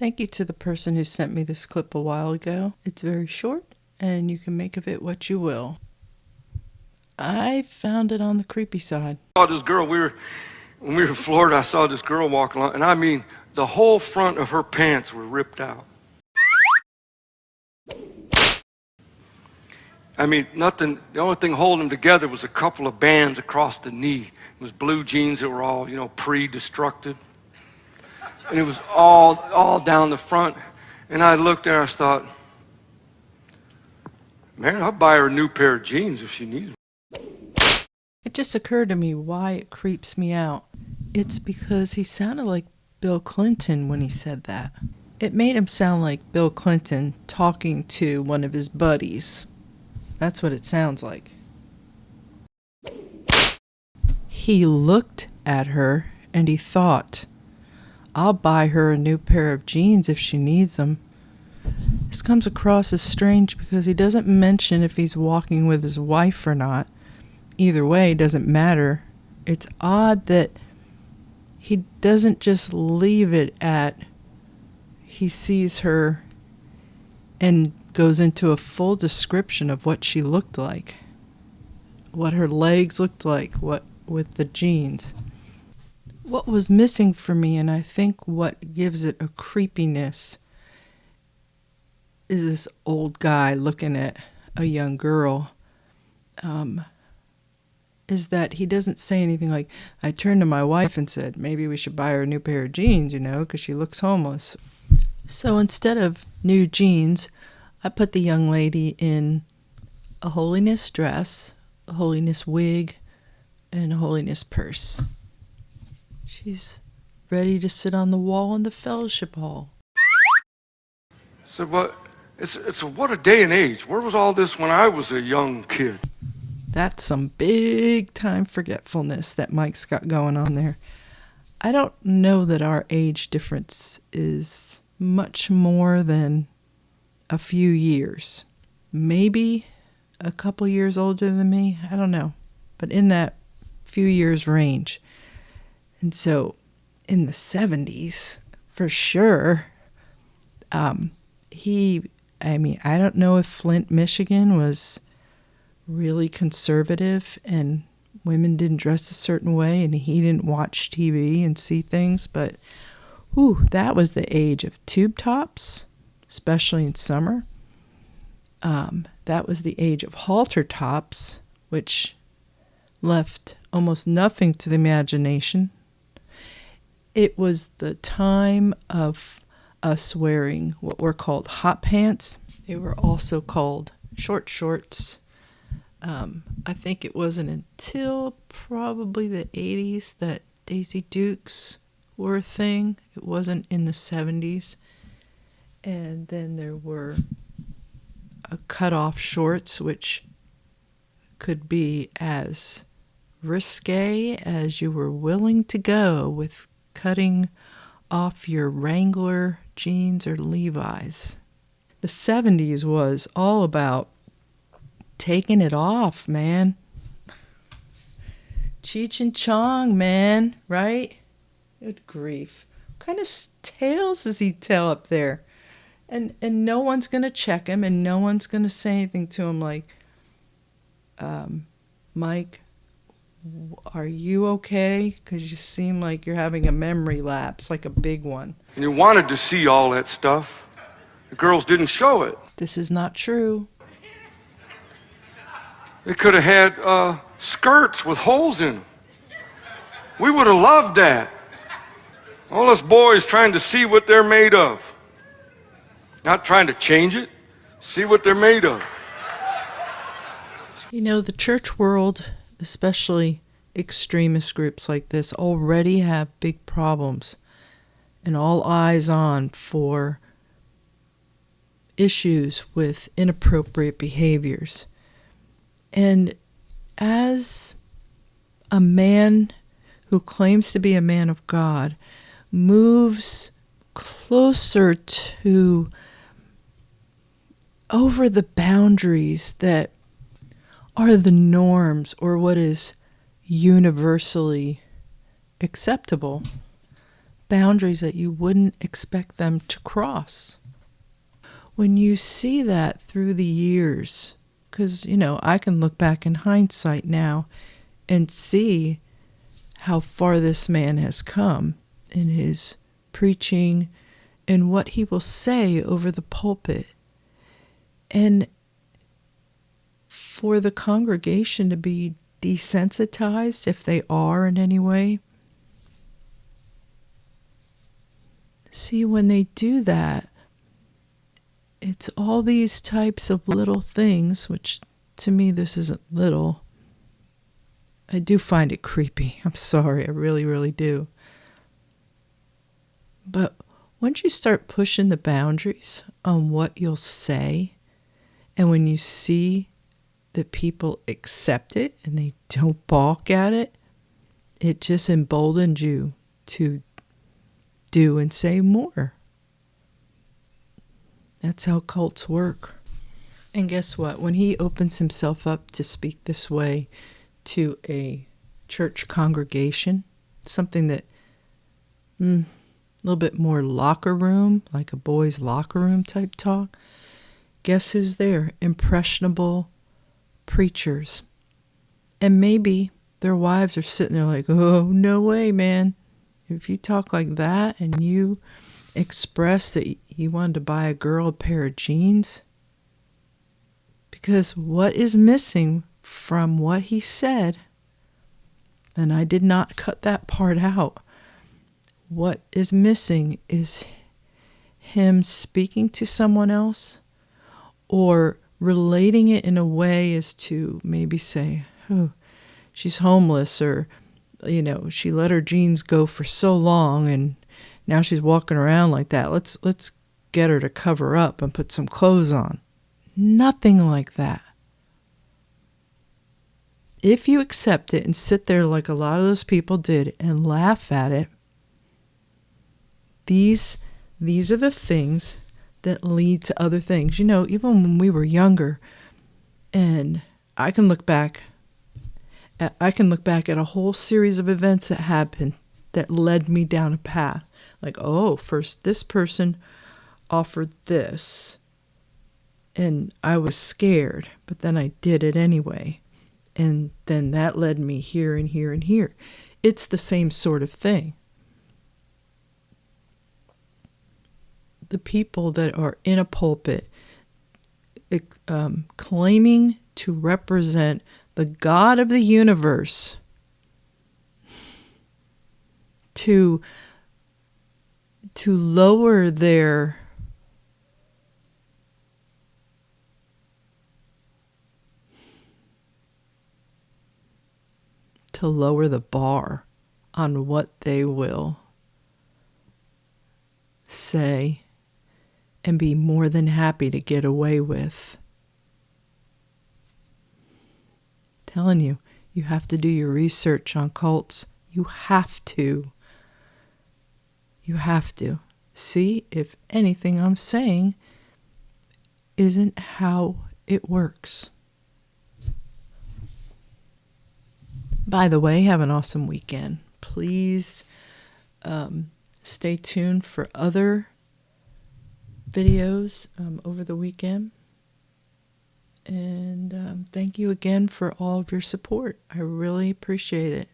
Thank you to the person who sent me this clip a while ago. It's very short, and you can make of it what you will. I found it on the creepy side. I saw this girl, when we were in Florida, I saw this girl walking along, and I mean, the whole front of her pants were ripped out. I mean, nothing, the only thing holding them together was a couple of bands across the knee. It was blue jeans that were all, pre-destructed. And it was all down the front. And I looked at her, I thought, man, I'll buy her a new pair of jeans if she needs them. It just occurred to me why it creeps me out. It's because he sounded like Bill Clinton when he said that. It made him sound like Bill Clinton talking to one of his buddies. That's what it sounds like. He looked at her and he thought, I'll buy her a new pair of jeans if she needs them. This comes across as strange because he doesn't mention if he's walking with his wife or not. Either way, it doesn't matter. It's odd that he doesn't just leave it at he sees her and goes into a full description of what she looked like, what her legs looked like, what with the jeans. What was missing for me, and I think what gives it a creepiness, is this old guy looking at a young girl, is that he doesn't say anything like, I turned to my wife and said, maybe we should buy her a new pair of jeans, because she looks homeless. So instead of new jeans, I put the young lady in a holiness dress, a holiness wig, and a holiness purse. She's ready to sit on the wall in the fellowship hall. So what? It's what a day and age. Where was all this when I was a young kid? That's some big time forgetfulness that Mike's got going on there. I don't know that our age difference is much more than a few years. Maybe a couple years older than me. I don't know. But in that few years range. And so in the 70s, for sure, I don't know if Flint, Michigan was really conservative and women didn't dress a certain way and he didn't watch TV and see things, but that was the age of tube tops, especially in summer. That was the age of halter tops, which left almost nothing to the imagination. It was the time of us wearing what were called hot pants. They were also called short shorts. I think it wasn't until probably the 80s that Daisy Dukes were a thing. It wasn't in the 70s. And then there were cut-off shorts, which could be as risqué as you were willing to go with cutting off your Wrangler jeans or Levi's. The 70s was all about taking it off, man. Cheech and Chong, man, right? Good grief. What kind of tales does he tell up there? And no one's going to check him, and no one's going to say anything to him like, Mike, are you okay? Because you seem like you're having a memory lapse, like a big one. And you wanted to see all that stuff. The girls didn't show it. This is not true. They could have had skirts with holes in them. We would have loved that. All us boys trying to see what they're made of. Not trying to change it. See what they're made of. The church world, especially extremist groups like this, already have big problems and all eyes on for issues with inappropriate behaviors. And as a man who claims to be a man of God moves closer to over the boundaries that are the norms or what is universally acceptable, boundaries that you wouldn't expect them to cross. When you see that through the years, because, I can look back in hindsight now and see how far this man has come in his preaching and what he will say over the pulpit. And for the congregation to be desensitized, if they are in any way. See, when they do that, it's all these types of little things, which to me this isn't little. I do find it creepy. I'm sorry, I really, really do. But once you start pushing the boundaries on what you'll say, and when you see that people accept it and they don't balk at it, it just emboldens you to do and say more. That's how cults work. And guess what? When he opens himself up to speak this way to a church congregation, something that a little bit more locker room, like a boys' locker room type talk, guess who's there? Impressionable preachers. And maybe their wives are sitting there like, oh, no way, man. If you talk like that and you express that you wanted to buy a girl a pair of jeans, because what is missing from what he said, and I did not cut that part out, what is missing is him speaking to someone else or relating it in a way as to maybe say, oh, she's homeless, or, she let her jeans go for so long and now she's walking around like that. Let's get her to cover up and put some clothes on. Nothing like that. If you accept it and sit there like a lot of those people did and laugh at it, these are the things that lead to other things. Even when we were younger, and I can look back at a whole series of events that happened that led me down a path. Like, first this person offered this, and I was scared, but then I did it anyway. And then that led me here and here and here. It's the same sort of thing. The people that are in a pulpit claiming to represent the God of the universe, to lower the bar on what they will say and be more than happy to get away with. Telling you, you have to do your research on cults. You have to. You have to. See if anything I'm saying isn't how it works. By the way, have an awesome weekend. Please stay tuned for other videos over the weekend. And thank you again for all of your support. I really appreciate it.